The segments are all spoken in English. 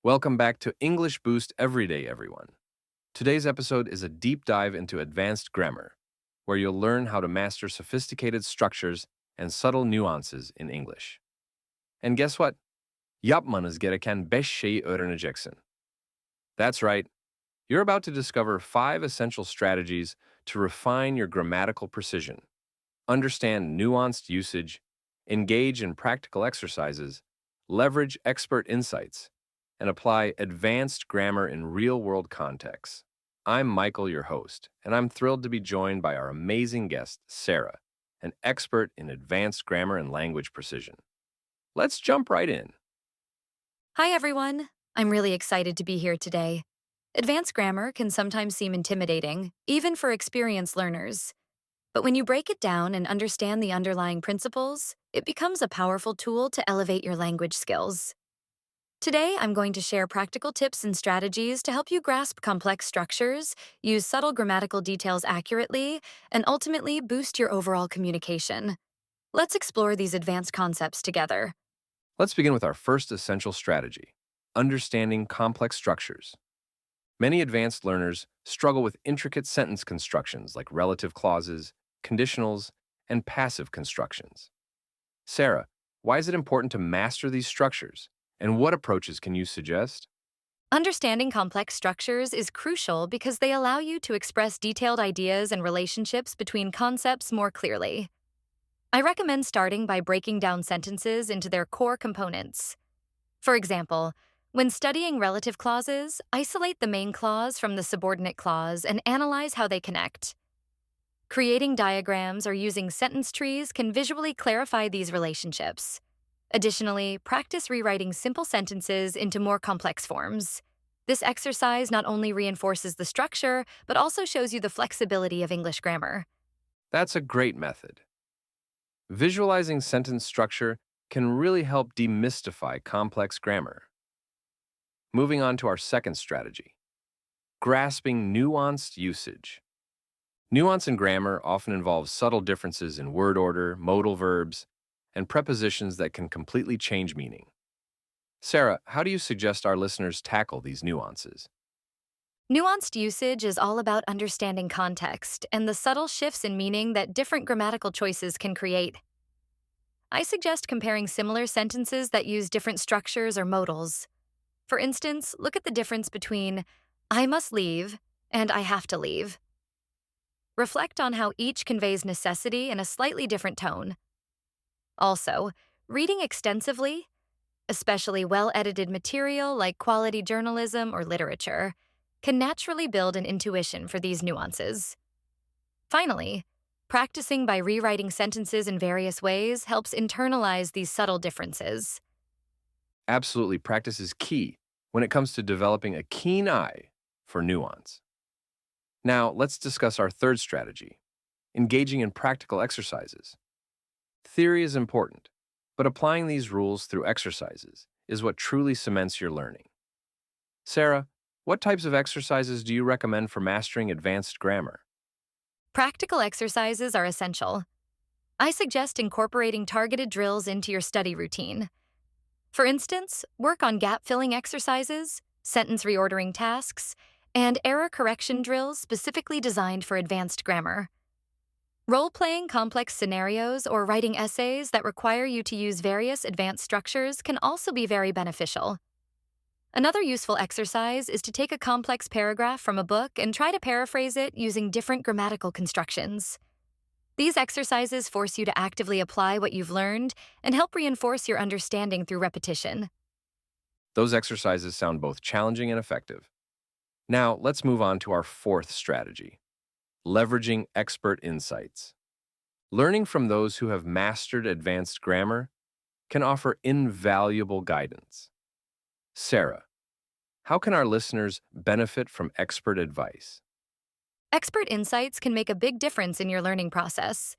Welcome back to English Boost Everyday, everyone. Today's episode is a deep dive into advanced grammar, where you'll learn how to master sophisticated structures and subtle nuances in English. And guess what? Yapmanız gereken 5 şeyi öğreneceksin. That's right. You're about to discover 5 essential strategies to refine your grammatical precision, understand nuanced usage, engage in practical exercises, leverage expert insights, and apply advanced grammar in real-world contexts. I'm Michael, your host, and I'm thrilled to be joined by our amazing guest, Sarah, an expert in advanced grammar and language precision. Let's jump right in. Hi, everyone. I'm really excited to be here today. Advanced grammar can sometimes seem intimidating, even for experienced learners. But when you break it down and understand the underlying principles, it becomes a powerful tool to elevate your language skills. Today, I'm going to share practical tips and strategies to help you grasp complex structures, use subtle grammatical details accurately, and ultimately boost your overall communication. Let's explore these advanced concepts together. Let's begin with our first essential strategy, understanding complex structures. Many advanced learners struggle with intricate sentence constructions like relative clauses, conditionals, and passive constructions. Sarah, why is it important to master these structures, and what approaches can you suggest? Understanding complex structures is crucial because they allow you to express detailed ideas and relationships between concepts more clearly. I recommend starting by breaking down sentences into their core components. For example, when studying relative clauses, isolate the main clause from the subordinate clause and analyze how they connect. Creating diagrams or using sentence trees can visually clarify these relationships. Additionally, practice rewriting simple sentences into more complex forms. This exercise not only reinforces the structure, but also shows you the flexibility of English grammar. That's a great method. Visualizing sentence structure can really help demystify complex grammar. Moving on to our second strategy, grasping nuanced usage. Nuance in grammar often involves subtle differences in word order, modal verbs, and prepositions that can completely change meaning. Sarah, how do you suggest our listeners tackle these nuances? Nuanced usage is all about understanding context and the subtle shifts in meaning that different grammatical choices can create. I suggest comparing similar sentences that use different structures or modals. For instance, look at the difference between I must leave and I have to leave. Reflect on how each conveys necessity in a slightly different tone. Also, reading extensively, especially well-edited material like quality journalism or literature, can naturally build an intuition for these nuances. Finally, practicing by rewriting sentences in various ways helps internalize these subtle differences. Absolutely, practice is key when it comes to developing a keen eye for nuance. Now, let's discuss our third strategy, engaging in practical exercises. Theory is important, but applying these rules through exercises is what truly cements your learning. Sarah, what types of exercises do you recommend for mastering advanced grammar? Practical exercises are essential. I suggest incorporating targeted drills into your study routine. For instance, work on gap-filling exercises, sentence reordering tasks, and error correction drills specifically designed for advanced grammar. Role-playing complex scenarios or writing essays that require you to use various advanced structures can also be very beneficial. Another useful exercise is to take a complex paragraph from a book and try to paraphrase it using different grammatical constructions. These exercises force you to actively apply what you've learned and help reinforce your understanding through repetition. Those exercises sound both challenging and effective. Now, let's move on to our fourth strategy, leveraging expert insights. Learning from those who have mastered advanced grammar can offer invaluable guidance. Sarah, how can our listeners benefit from expert advice? Expert insights can make a big difference in your learning process.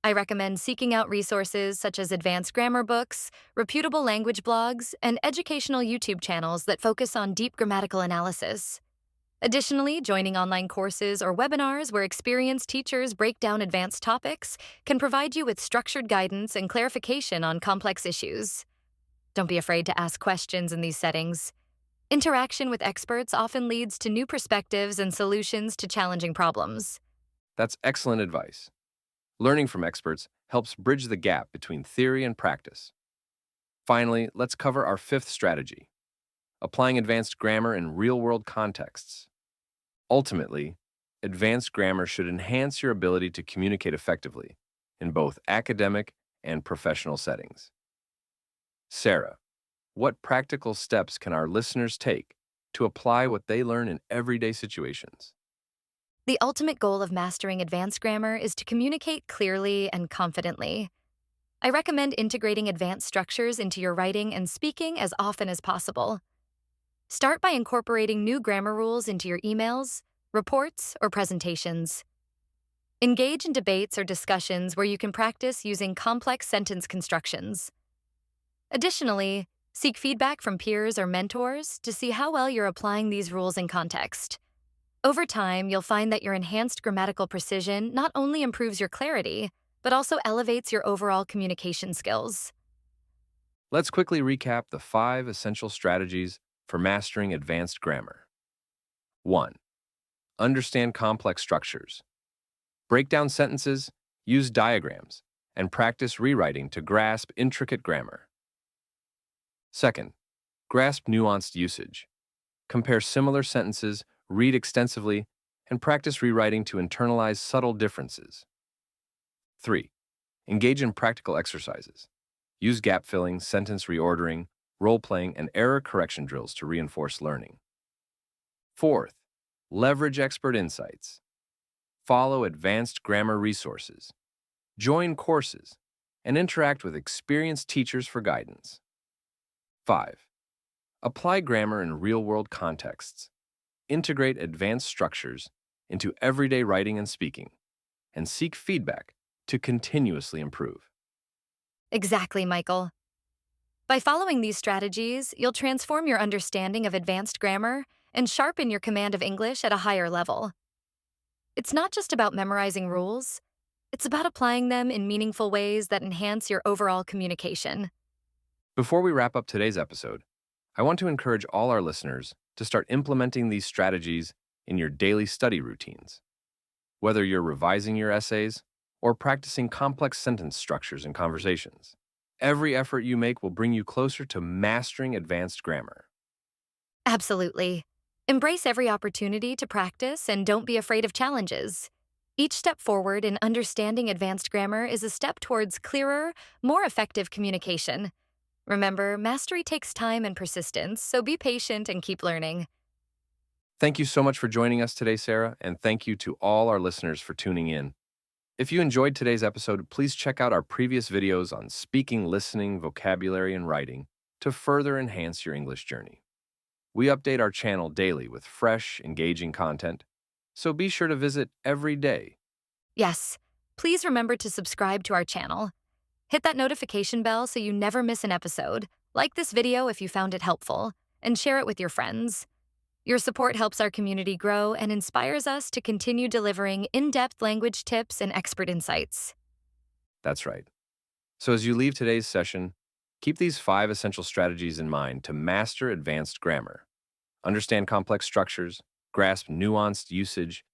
I recommend seeking out resources such as advanced grammar books, reputable language blogs, and educational YouTube channels that focus on deep grammatical analysis. Additionally, joining online courses or webinars where experienced teachers break down advanced topics can provide you with structured guidance and clarification on complex issues. Don't be afraid to ask questions in these settings. Interaction with experts often leads to new perspectives and solutions to challenging problems. That's excellent advice. Learning from experts helps bridge the gap between theory and practice. Finally, let's cover our fifth strategy: applying advanced grammar in real-world contexts. Ultimately, advanced grammar should enhance your ability to communicate effectively in both academic and professional settings. Sarah, what practical steps can our listeners take to apply what they learn in everyday situations? The ultimate goal of mastering advanced grammar is to communicate clearly and confidently. I recommend integrating advanced structures into your writing and speaking as often as possible. Start by incorporating new grammar rules into your emails, reports, or presentations. Engage in debates or discussions where you can practice using complex sentence constructions. Additionally, seek feedback from peers or mentors to see how well you're applying these rules in context. Over time, you'll find that your enhanced grammatical precision not only improves your clarity, but also elevates your overall communication skills. Let's quickly recap the 5 essential strategies for mastering advanced grammar. 1. Understand complex structures. Break down sentences, use diagrams, and practice rewriting to grasp intricate grammar. 2nd, grasp nuanced usage. Compare similar sentences, read extensively, and practice rewriting to internalize subtle differences. 3. Engage in practical exercises. Use gap filling, sentence reordering, role playing, and error correction drills to reinforce learning. 4th, leverage expert insights. Follow advanced grammar resources. Join courses and interact with experienced teachers for guidance. 5. Apply grammar in real-world contexts. Integrate advanced structures into everyday writing and speaking, and seek feedback to continuously improve. Exactly, Michael. By following these strategies, you'll transform your understanding of advanced grammar and sharpen your command of English at a higher level. It's not just about memorizing rules, it's about applying them in meaningful ways that enhance your overall communication. Before we wrap up today's episode, I want to encourage all our listeners to start implementing these strategies in your daily study routines. Whether you're revising your essays or practicing complex sentence structures in conversations, every effort you make will bring you closer to mastering advanced grammar. Absolutely. Embrace every opportunity to practice and don't be afraid of challenges. Each step forward in understanding advanced grammar is a step towards clearer, more effective communication. Remember, mastery takes time and persistence, so be patient and keep learning. Thank you so much for joining us today, Sarah, and thank you to all our listeners for tuning in. If you enjoyed today's episode, please check out our previous videos on speaking, listening, vocabulary, and writing to further enhance your English journey. We update our channel daily with fresh, engaging content, so be sure to visit every day. Yes, please remember to subscribe to our channel. Hit that notification bell so you never miss an episode. Like this video if you found it helpful, and share it with your friends. Your support helps our community grow and inspires us to continue delivering in-depth language tips and expert insights. That's right. So as you leave today's session, keep these 5 essential strategies in mind to master advanced grammar. Understand complex structures, grasp nuanced usage,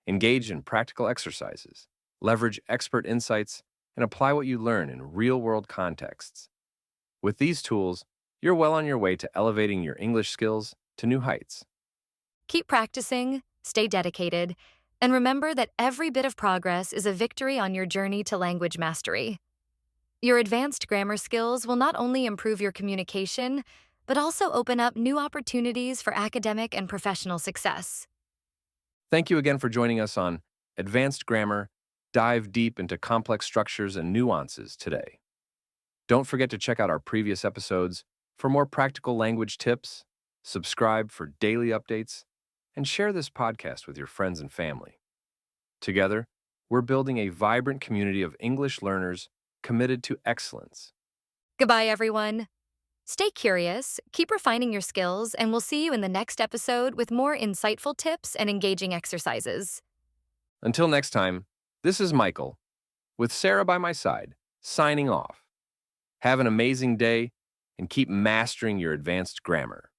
engage in practical exercises, leverage expert insights, and apply what you learn in real-world contexts. With these tools, you're well on your way to elevating your English skills to new heights. Keep practicing, stay dedicated, and remember that every bit of progress is a victory on your journey to language mastery. Your advanced grammar skills will not only improve your communication, but also open up new opportunities for academic and professional success. Thank you again for joining us on Advanced Grammar. Dive deep into complex structures and nuances today. Don't forget to check out our previous episodes for more practical language tips, subscribe for daily updates, and share this podcast with your friends and family. Together, we're building a vibrant community of English learners committed to excellence. Goodbye, everyone. Stay curious, keep refining your skills, and we'll see you in the next episode with more insightful tips and engaging exercises. Until next time, this is Michael, with Sarah by my side, signing off. Have an amazing day and keep mastering your advanced grammar.